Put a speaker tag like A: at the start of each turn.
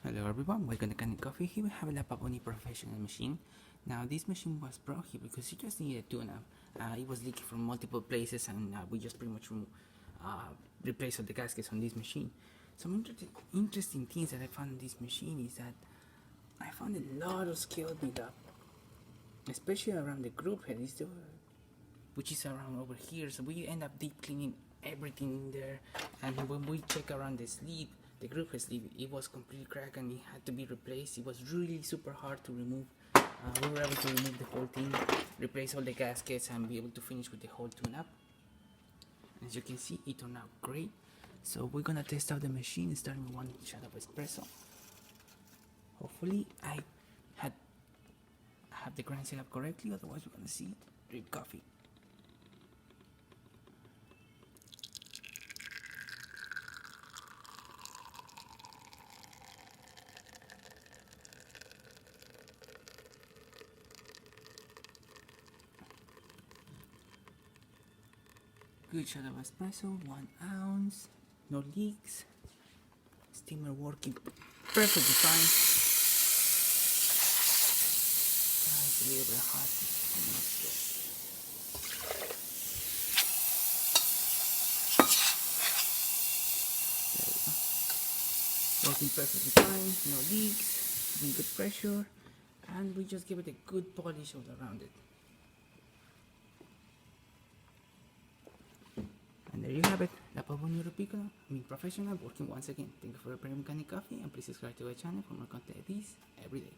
A: Hello everyone, welcome to Kanen Coffee. Here we have a Pavoni professional machine. Now this machine was brought here because it just needed tune-up. It was leaking from multiple places and we just pretty much replaced all the gaskets on this machine. Some interesting things that I found on this machine is that I found a lot of scale build-up, especially around the group head, which is around over here. So we end up deep cleaning everything in there, and when we check around the sleeve, the group head sleeve, it was completely cracked and it had to be replaced. It was really super hard to remove. We were able to remove the whole thing, replace all the gaskets, and be able to finish with the whole tune-up. As you can see, it turned out great. So we're gonna test out the machine starting with one shot of espresso. Hopefully I have the grind set up correctly, otherwise we're gonna see drip coffee. Good shot of espresso, 1 ounce, no leaks, steamer working perfectly fine. It's a little bit hot. There we go. Working perfectly fine, no leaks, giving good pressure, and we just give it a good polish all around it. And there you have it, the Pavoni professional working once again. Thank you for your premium Kanen Coffee, and please subscribe to our channel for more content like this every day.